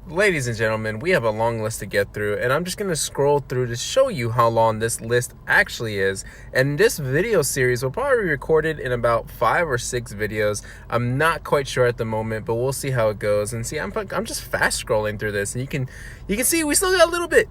Ladies and gentlemen, we have a long list to get through, and I'm just going to scroll through to show you how long this list actually is. And this video series will probably be recorded in about 5 or 6 videos. I'm not quite sure at the moment, but we'll see how it goes. And see, I'm just fast scrolling through this, and you can see we still got a little bit.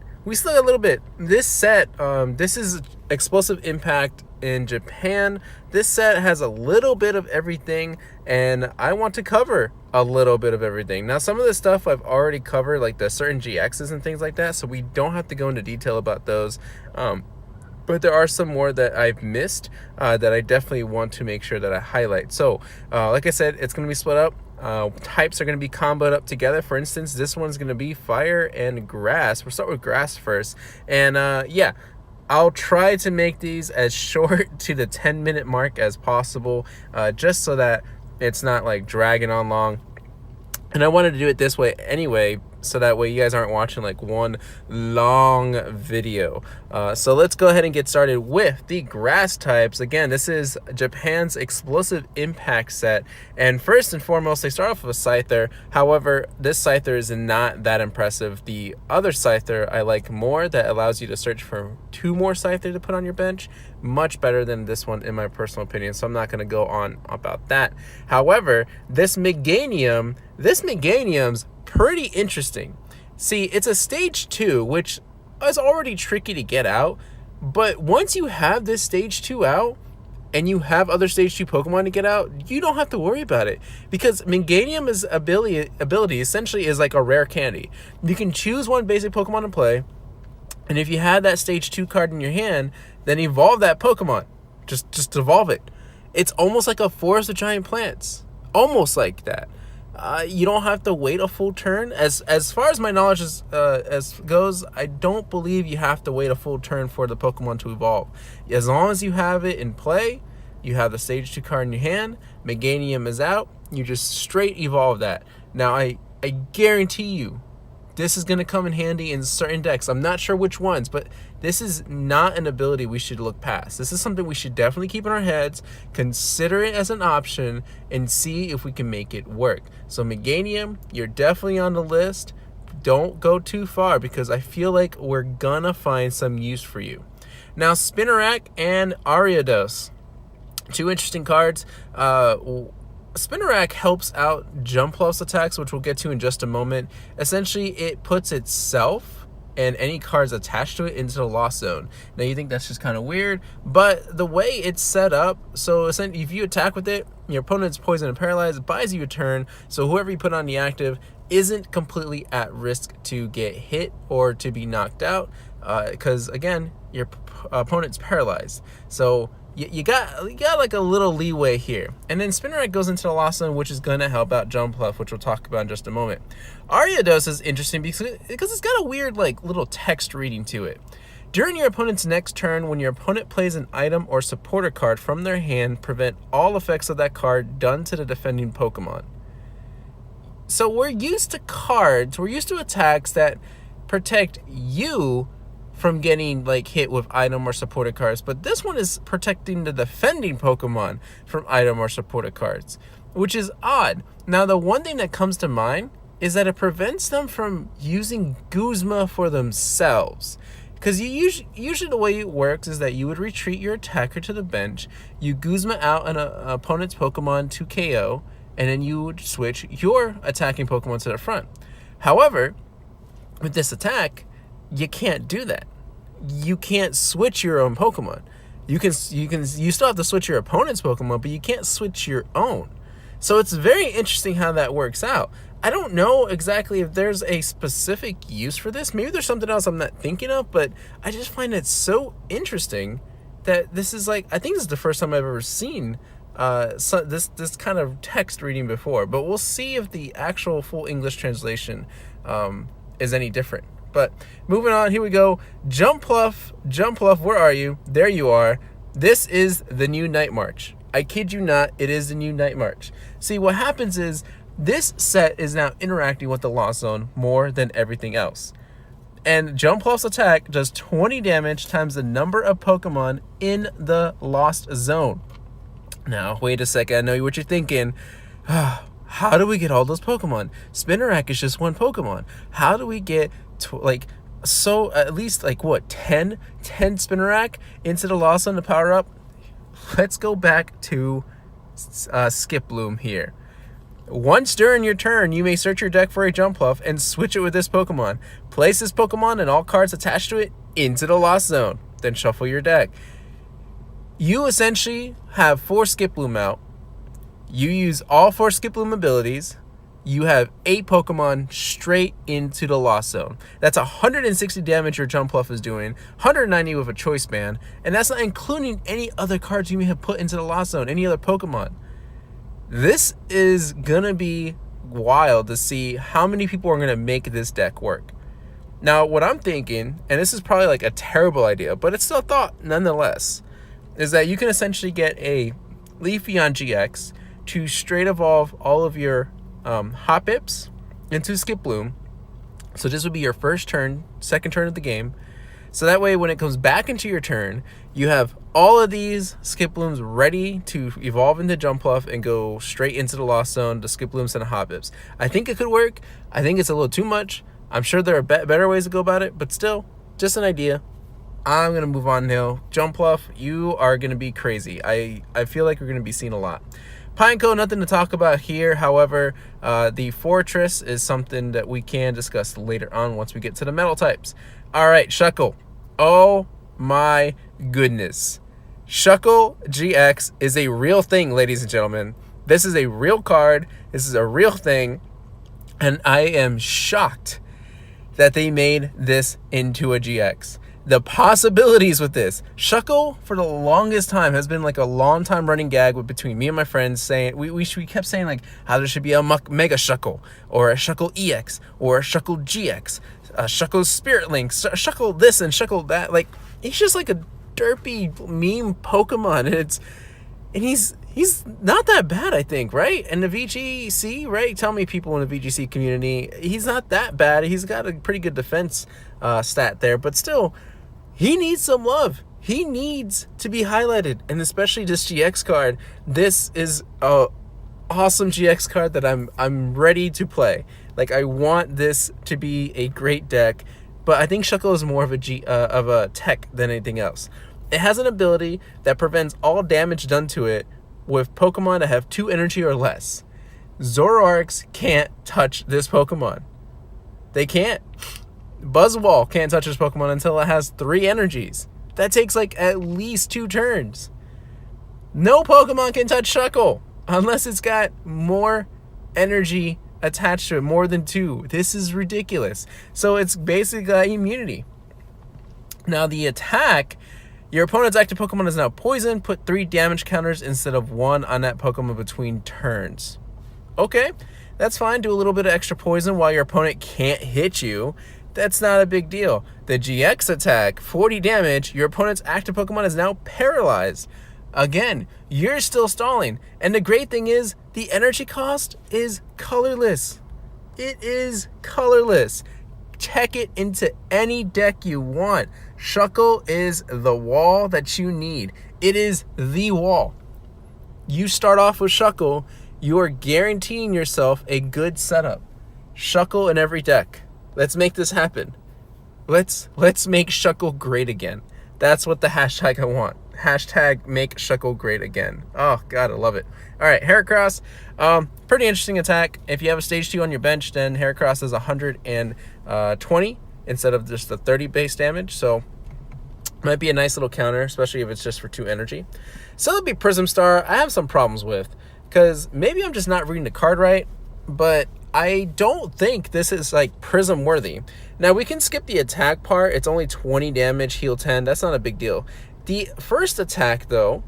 This set, this is Explosive Impact in Japan. This set has a little bit of everything, and I want to cover a little bit of everything. Now, some of the stuff I've already covered, like the certain GXs and things like that, so we don't have to go into detail about those. But there are some more that I've missed that I definitely want to make sure that I highlight. So, like I said, it's going to be split up. Types are going to be comboed up together. For instance, this one's going to be fire and grass. We'll start with grass first. And yeah, I'll try to make these as short to the 10-minute mark as possible, just so that it's not like dragging on long. And I wanted to do it this way anyway, so that way you guys aren't watching like one long video. So let's go ahead and get started with the grass types. Again, this is Japan's Explosive Impact set. And first and foremost, they start off with a Scyther. However, this Scyther is not that impressive. The other Scyther I like more, that allows you to search for 2 more Scyther to put on your bench. Much better than this one in my personal opinion, so I'm not going to go on about that. However, this Meganium's pretty interesting. See, it's a stage 2, which is already tricky to get out, but once you have this stage 2 out and you have other stage 2 Pokemon to get out, you don't have to worry about it, because Meganium's ability essentially is like a rare candy. You can choose one basic Pokemon to play, and if you had that stage 2 card in your hand, then evolve that Pokemon. Just evolve it. It's almost like a forest of giant plants. Almost like that. You don't have to wait a full turn. As far as my knowledge goes, I don't believe you have to wait a full turn for the Pokemon to evolve. As long as you have it in play, you have the stage 2 card in your hand, Meganium is out, you just straight evolve that. Now, I guarantee you, this is going to come in handy in certain decks. I'm not sure which ones, but this is not an ability we should look past. This is something we should definitely keep in our heads, consider it as an option, and see if we can make it work. So Meganium, you're definitely on the list. Don't go too far, because I feel like we're going to find some use for you. Now, Spinarak and Ariados. 2 interesting cards. Spinarak helps out Jumpluff's attacks, which we'll get to in just a moment. Essentially, it puts itself and any cards attached to it into the Lost Zone. Now, you think that's just kind of weird, but the way it's set up, so essentially, if you attack with it, your opponent's poisoned and paralyzed, buys you a turn, so whoever you put on the active isn't completely at risk to get hit or to be knocked out, because, again, your opponent's paralyzed. So you got like a little leeway here. And then Spinarak goes into the Lost Zone, which is going to help out Jumpluff, which we'll talk about in just a moment. Ariados is interesting because it's got a weird like little text reading to it. During your opponent's next turn, when your opponent plays an item or supporter card from their hand, prevent all effects of that card done to the defending Pokemon. So we're used to cards, we're used to attacks that protect you from getting like hit with item or supported cards, but this one is protecting the defending Pokemon from item or supported cards, which is odd. Now, the one thing that comes to mind is that it prevents them from using Guzma for themselves, because usually the way it works is that you would retreat your attacker to the bench, you Guzma out an opponent's Pokemon to KO, and then you would switch your attacking Pokemon to the front. However, with this attack, you can't do that. You can't switch your own Pokemon. You still have to switch your opponent's Pokemon, but you can't switch your own. So it's very interesting how that works out. I don't know exactly if there's a specific use for this. Maybe there's something else I'm not thinking of, but I just find it so interesting that this is like, I think this is the first time I've ever seen this kind of text reading before. But we'll see if the actual full English translation is any different. But moving on, here we go. Jumpluff, where are you? There you are. This is the new Night March. I kid you not, it is the new Night March. See, what happens is this set is now interacting with the Lost Zone more than everything else. And Jumpluff's attack does 20 damage times the number of Pokemon in the Lost Zone. Now, wait a second. I know what you're thinking. How do we get all those Pokemon? Spinarak is just one Pokemon. How do we get at least 10 Spinarak into the Lost Zone to power up? Let's go back to Skiploom here. Once during your turn, you may search your deck for a Jumpluff and switch it with this Pokemon. Place this Pokemon and all cards attached to it into the Lost Zone. Then shuffle your deck. You essentially have 4 Skiploom out. You use all 4 Skiploom abilities. You have 8 Pokemon straight into the Lost Zone. That's 160 damage your Jumpluff is doing, 190 with a Choice Band, and that's not including any other cards you may have put into the Lost Zone, any other Pokemon. This is gonna be wild to see how many people are gonna make this deck work. Now, what I'm thinking, and this is probably like a terrible idea, but it's still a thought nonetheless, is that you can essentially get a Leafeon GX to straight evolve all of your Hoppips into Skiploom. So this would be your first turn, second turn of the game. So that way, when it comes back into your turn, you have all of these Skiplooms ready to evolve into Jumpluff and go straight into the Lost Zone to Skiplooms and Hoppips. I think it could work. I think it's a little too much. I'm sure there are better ways to go about it, but still, just an idea. I'm going to move on now. Jumpluff, you are going to be crazy. I feel like we're going to be seeing a lot. Pineco, nothing to talk about here. However, the Fortress is something that we can discuss later on once we get to the metal types. All right, Shuckle. Oh my goodness. Shuckle GX is a real thing, ladies and gentlemen. This is a real card. This is a real thing. And I am shocked that they made this into a GX. The possibilities with this. Shuckle, for the longest time, has been like a long time running gag between me and my friends saying, we kept saying like how there should be a Mega Shuckle, or a Shuckle EX, or a Shuckle GX, a Shuckle Spirit Link, Shuckle this and Shuckle that. Like, he's just like a derpy meme Pokemon, and he's not that bad, I think, right? And the VGC, right? Tell me, people in the VGC community, he's not that bad. He's got a pretty good defense stat there, but still, he needs some love. He needs to be highlighted, and especially this GX card. This is a awesome GX card that I'm ready to play. Like, I want this to be a great deck, but I think Shuckle is more of a tech than anything else. It has an ability that prevents all damage done to it with Pokemon that have 2 energy or less. Zoroarks can't touch this Pokemon. They can't. Buzzwole can't touch this Pokemon until it has 3 energies. That takes like at least 2 turns. No Pokemon can touch Shuckle unless it's got more energy attached to it, more than 2. This is ridiculous. So it's basically immunity. Now the attack, your opponent's active Pokemon is now poisoned. Put 3 damage counters instead of 1 on that Pokemon between turns. Okay, that's fine. Do a little bit of extra poison while your opponent can't hit you. That's not a big deal. The GX attack, 40 damage. Your opponent's active Pokemon is now paralyzed. Again, you're still stalling. And the great thing is, the energy cost is colorless. It is colorless. Check it into any deck you want. Shuckle is the wall that you need. It is the wall. You start off with Shuckle, you are guaranteeing yourself a good setup. Shuckle in every deck. Let's make this happen. Let's make Shuckle great again. That's what the hashtag I want. Hashtag make Shuckle great again. Oh, God, I love it. All right, Heracross. Pretty interesting attack. If you have a stage 2 on your bench, then Heracross is 120 instead of just the 30 base damage. So might be a nice little counter, especially if it's just for 2 energy. So that'll be Prism Star. I have some problems with, because maybe I'm just not reading the card right, but I don't think this is like Prism worthy. Now we can skip the attack part. It's only 20 damage, heal 10. That's not a big deal. The first attack, though,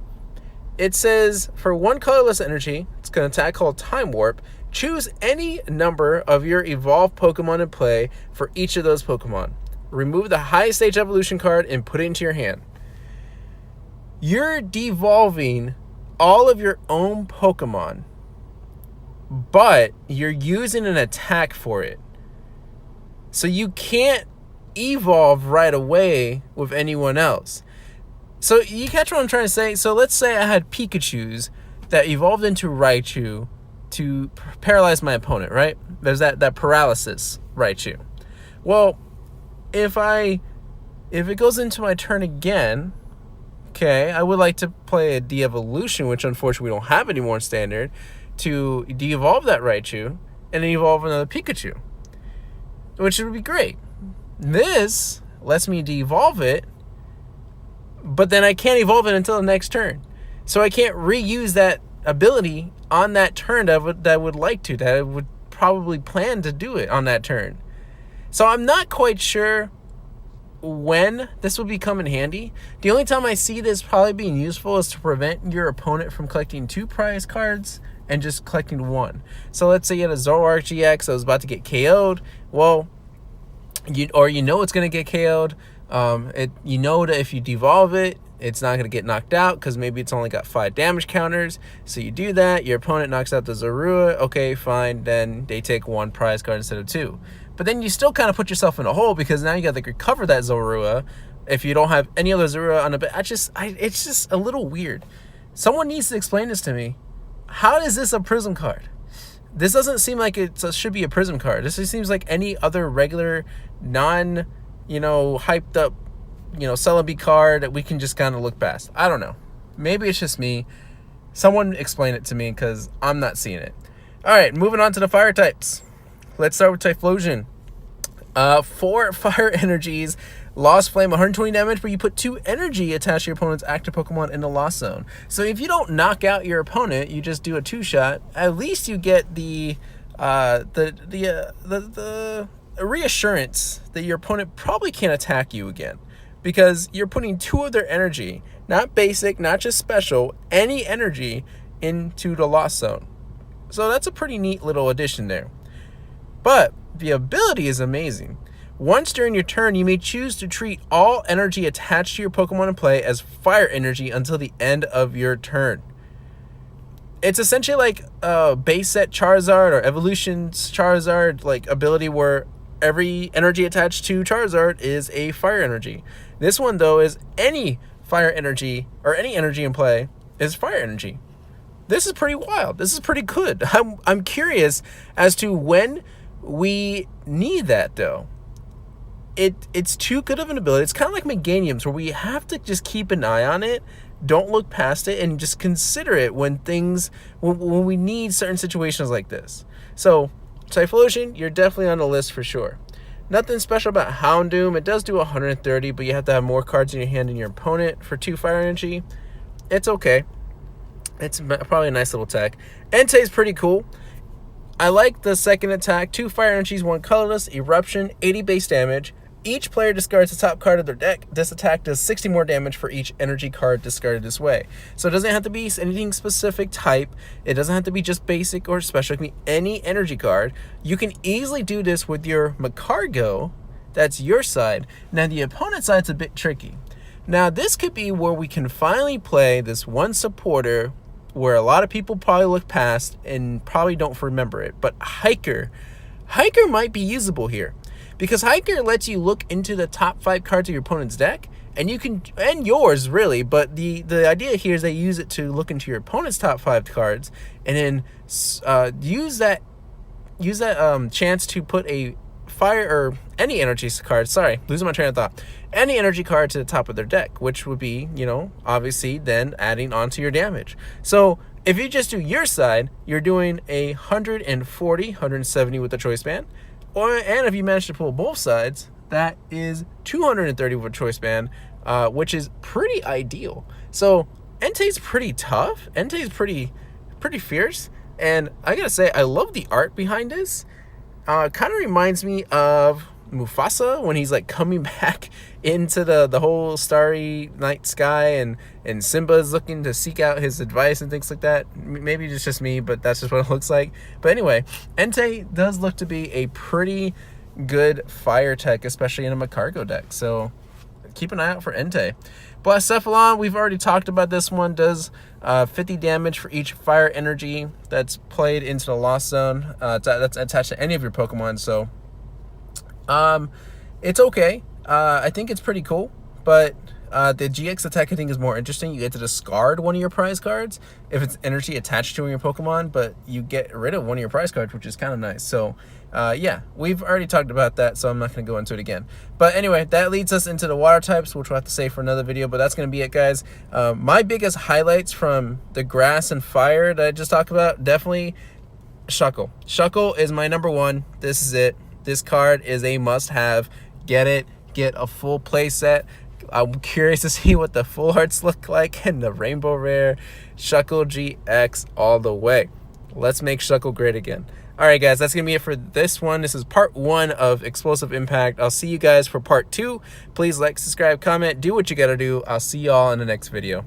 it says for 1 colorless energy, it's going to attack called Time Warp. Choose any number of your evolved Pokemon in play for each of those Pokemon. Remove the highest stage evolution card and put it into your hand. You're devolving all of your own Pokemon, but you're using an attack for it. So you can't evolve right away with anyone else. So you catch what I'm trying to say? So let's say I had Pikachus that evolved into Raichu to paralyze my opponent, right? There's that paralysis Raichu. Well, if it goes into my turn again, okay, I would like to play a de-evolution, which unfortunately we don't have anymore in Standard, to de-evolve that Raichu and evolve another Pikachu, which would be great. This lets me de-evolve it, but then I can't evolve it until the next turn. So I can't reuse that ability on that turn that I would probably plan to do it on that turn. So I'm not quite sure when this will become in handy. The only time I see this probably being useful is to prevent your opponent from collecting 2 prize cards and just collecting 1. So let's say you had a Zoroark GX that was about to get KO'd. Well, you know it's going to get KO'd. You know that if you devolve it, it's not going to get knocked out because maybe it's only got 5 damage counters. So you do that, your opponent knocks out the Zorua. Okay, fine. Then they take 1 prize card instead of 2. But then you still kind of put yourself in a hole because now you got to recover that Zorua if you don't have any other Zorua on the bench. It's just a little weird. Someone needs to explain this to me. How is this a Prism card? This doesn't seem like it should be a Prism card. This just seems like any other regular, hyped up, Celebi card that we can just kind of look past. I don't know. Maybe it's just me. Someone explain it to me because I'm not seeing it. All right, moving on to the fire types. Let's start with Typhlosion. 4 fire energies, Lost Flame, 120 damage, but you put 2 energy attached to your opponent's active Pokemon in the Lost Zone. So if you don't knock out your opponent, you just do a 2-shot. At least you get the reassurance that your opponent probably can't attack you again, because you're putting 2 of their energy, not basic, not just special, any energy into the Lost Zone. So that's a pretty neat little addition there. But the ability is amazing. Once during your turn, you may choose to treat all energy attached to your Pokemon in play as fire energy until the end of your turn. It's essentially like a base set Charizard or Evolution's Charizard like ability where every energy attached to Charizard is a fire energy. This one, though, is any fire energy or any energy in play is fire energy. This is pretty wild. This is pretty good. I'm curious as to when we need that, though. It's too good of an ability. It's kind of like Meganiums, where we have to just keep an eye on it, don't look past it, and just consider it when we need certain situations like this. So Typhlosion, you're definitely on the list for sure. Nothing special about Houndoom. It does do 130, but you have to have more cards in your hand than your opponent for 2 fire energy. It's okay. It's probably a nice little tech. Entei's pretty cool. I like the second attack. 2 fire energies, 1 colorless, Eruption, 80 base damage. Each player discards the top card of their deck. This attack does 60 more damage for each energy card discarded this way. So it doesn't have to be anything specific type. It doesn't have to be just basic or special. It can be any energy card. You can easily do this with your Magcargo. That's your side. Now the opponent's side's a bit tricky. Now this could be where we can finally play this one supporter where a lot of people probably look past and probably don't remember it. But Hiker might be usable here, because Hiker lets you look into the top 5 cards of your opponent's deck, and you can, and yours really, but the idea here is they use it to look into your opponent's top 5 cards, and then use that chance to put a fire or any energy card, losing my train of thought, any energy card to the top of their deck, which would be, obviously then adding on to your damage. So if you just do your side, you're doing 140, 170 with the choice band. And if you manage to pull both sides, that is 230 with a choice band, which is pretty ideal. So Entei's pretty tough. Entei's pretty fierce. And I gotta say, I love the art behind this. Kind of reminds me of Mufasa when he's like coming back into the whole starry night sky, and Simba is looking to seek out his advice and things like that. Maybe it's just me, but that's just what it looks like. But anyway, Entei does look to be a pretty good fire tech, especially in a Magcargo deck. So keep an eye out for Entei. Blacephalon, we've already talked about this one, does 50 damage for each fire energy that's played into the Lost Zone. That's attached to any of your Pokemon, so it's okay. I think it's pretty cool, but The GX attack I think is more interesting. You get to discard one of your prize cards if it's energy attached to your Pokemon, but you get rid of one of your prize cards, which is kind of nice. So yeah, we've already talked about that, so I'm not going to go into it again. But anyway, that leads us into the water types, which we'll have to save for another video, but that's going to be it, guys. My biggest highlights from the grass and fire that I just talked about, definitely Shuckle. Shuckle is my number one. This is it. This card is a must-have. Get it. Get a full play set. I'm curious to see what the full arts look like in the Rainbow Rare. Shuckle GX all the way. Let's make Shuckle great again. Alright guys, that's going to be it for this one. This is part 1 of Explosive Impact. I'll see you guys for part 2. Please like, subscribe, comment, do what you gotta do. I'll see y'all in the next video.